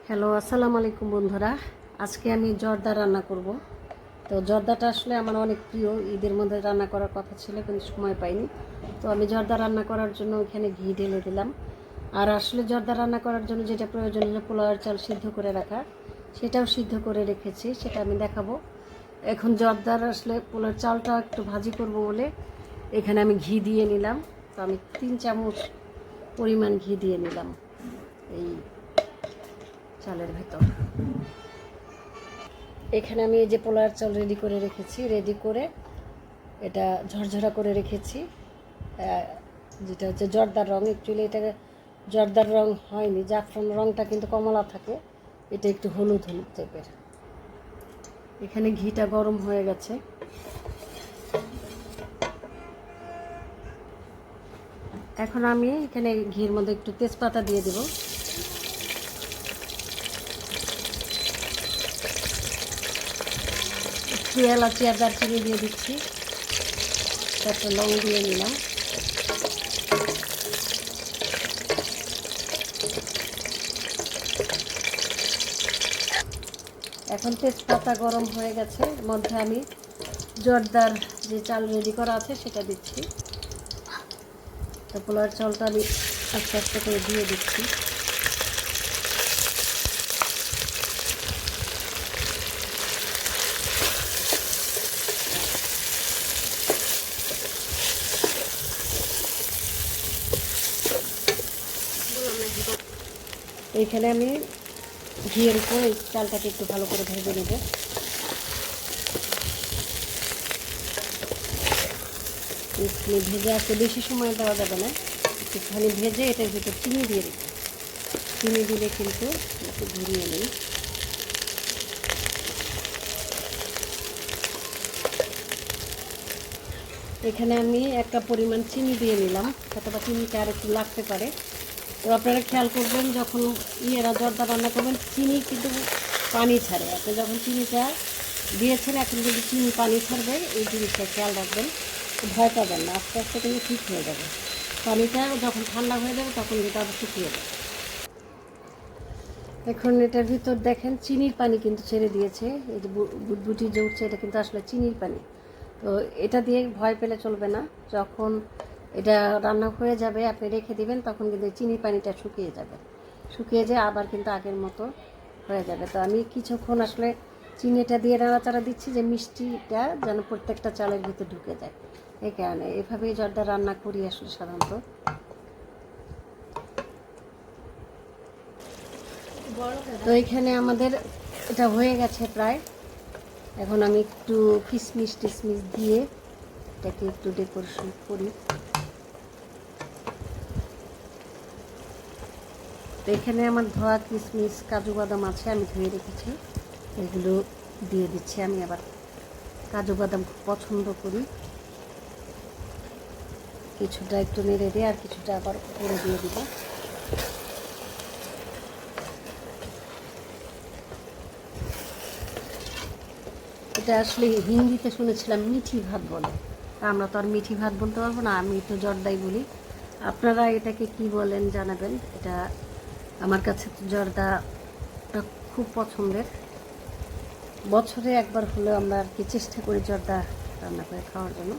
Hello, আসসালামু আলাইকুম বন্ধুরা। আজকে আমি জর্দা রান্না করব। তো জর্দাটা আসলে আমার অনেক প্রিয়, ঈদের মধ্যে রান্না করার কথা ছিল কিন্তু সময় পাইনি। তো আমি জর্দা রান্না করার জন্য ওইখানে ঘি ঢেলে দিলাম। আর আসলে জর্দা রান্না করার জন্য যেটা প্রয়োজন হলো পোলাওয়ের চাল সিদ্ধ করে রাখা, সেটাও সিদ্ধ করে রেখেছি, সেটা আমি দেখাবো। এখন জর্দার আসলে পোলাওয়ের চালটা একটু ভাজি করব বলে এখানে আমি ঘি দিয়ে নিলাম। তো আমি 3 চামচ পরিমাণ ঘি দিয়ে নিলাম এই চালের ভেতর। এখানে আমি এই যে পোলার চাল রেডি করে রেখেছি, রেডি করে এটা ঝরঝরা করে রেখেছি, যেটা হচ্ছে জর্দার রং। অ্যাকচুয়ালি এটা জর্দার রং হয়নি, জাফরান রংটা কিন্তু কমলা থাকে, এটা একটু হলুদ হলুদ টাইপের। এখানে ঘিটা গরম হয়ে গেছে। এখন আমি এখানে ঘির মধ্যে একটু তেজপাতা দিয়ে দেব। একটু এলাচি আর দারচিনি দিয়ে দিচ্ছি, একটা লং দিয়ে নিলাম। এখন তেজপাতা গরম হয়ে গেছে, এর মধ্যে আমি জর্দার যে চাল রেডি করা আছে সেটা দিচ্ছি। তো পোলার চালটা আমি আস্তে আস্তে করে দিয়ে দিচ্ছি। এইখানে আমি ঘিয়ের উপর এই চালটাকে একটু ভালো করে ভেজে নেব। ভেজে আসতে বেশি সময় দেওয়া যাবে না, একটুখানি ভেজে এটার ভিতর চিনি দিয়ে দিই। চিনি দিলে কিন্তু একটু ঘুরিয়ে নিই। এখানে আমি একটা পরিমাণ চিনি দিয়ে নিলাম, অথবা চিনিটা আর একটু লাগতে পারে। তো আপনারা খেয়াল করবেন যখন জর্দা রান্না করবেন, চিনি কিন্তু পানি ছাড়ে। আপনি যখন চিনিটা দিয়েছেন এখন কিন্তু চিনি পানি ছাড়বে, এই জিনিসটা খেয়াল রাখবেন। ভয় পাবেন না, আস্তে আস্তে কিন্তু ঠিক হয়ে যাবে। পানিটা যখন ঠান্ডা হয়ে যাবে তখন কিন্তু আবার শুকিয়ে যাবে। এখন এটার ভিতর দেখেন চিনির পানি কিন্তু ছেড়ে দিয়েছে, এই যে বুটবুটি যে উঠছে এটা কিন্তু আসলে চিনির পানি। তো এটা দিয়ে ভয় পেলে চলবে না, যখন এটা রান্না হয়ে যাবে আপনি রেখে দিবেন, তখন কিন্তু চিনির পানিটা শুকিয়ে যাবে। শুকিয়ে যায় আবার কিন্তু আগের মতো হয়ে যাবে। তো আমি কিছুক্ষণ আসলে চিনিটা দিয়ে নাড়াচাড়া দিচ্ছি যে মিষ্টিটা যেন প্রত্যেকটা চালের ভিতরে ঢুকে যায়। এই কারণে এভাবেই জর্দা রান্না করি আসলে সাধারণত। তো এখানে আমাদের এটা হয়ে গেছে প্রায়। এখন আমি একটু কিশমিশ টিশমিশ দিয়ে এটাকে একটু ডেকোরেশন করি। তো এখানে আমার ধোয়া কিশমিশ কাজু বাদাম আছে, আমি ধুয়ে রেখেছি, এগুলো দিয়ে দিচ্ছি। আমি আবার কাজু বাদাম খুব পছন্দ করি। কিছুটা একটু নেড়ে দিয়ে আর কিছুটা আবার করে দিয়ে দিব। এটা আসলে হিন্দিতে শুনেছিলাম মিঠি ভাত বলে, আমরা তো আর মিঠি ভাত বলতে পারবো না, আমি তো জর্দাই বলি। আপনারা এটাকে কি বলেন জানাবেন। এটা আমার কাছে তো জর্দাটা খুব পছন্দের। বছরে একবার হলেও আমরা আর কি চেষ্টা করি জর্দা রান্না করে খাওয়ার জন্য।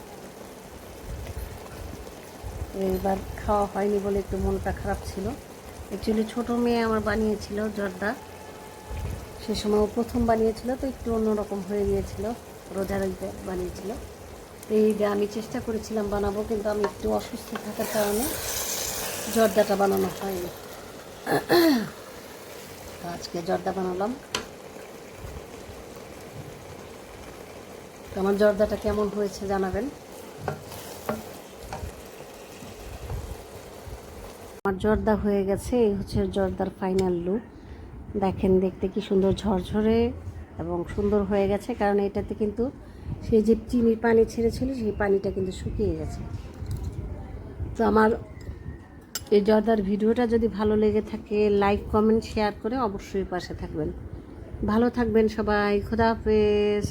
এবার খাওয়া হয়নি বলে একটু মনটা খারাপ ছিল। অ্যাকচুয়ালি ছোটো মেয়ে আমার বানিয়েছিল জর্দা, সে সময় ও প্রথম বানিয়েছিল, তো একটু অন্যরকম হয়ে গিয়েছিল, রোজার ঈদে বানিয়েছিল। এই ঈদে আমি চেষ্টা করেছিলাম বানাবো, কিন্তু আমি একটু অসুস্থ থাকার কারণে জর্দাটা বানানো হয়নি। তো আজকে জর্দা বানালাম। তো আমার জর্দাটা কেমন হয়েছে জানাবেন। আমার জর্দা হয়ে গেছে, এই হচ্ছে জর্দার ফাইনাল লুক। দেখেন দেখতে কি সুন্দর ঝরঝরে এবং সুন্দর হয়ে গেছে, কারণ এটাতে কিন্তু সেই যে চিনির পানি ছেড়েছিল সেই পানিটা কিন্তু শুকিয়ে গেছে। তো আমার এই জর্দার ভিডিওটা যদি ভালো লেগে থাকে লাইক কমেন্ট শেয়ার করে অবশ্যই পাশে থাকবেন। ভালো থাকবেন সবাই, খোদা হাফেজ।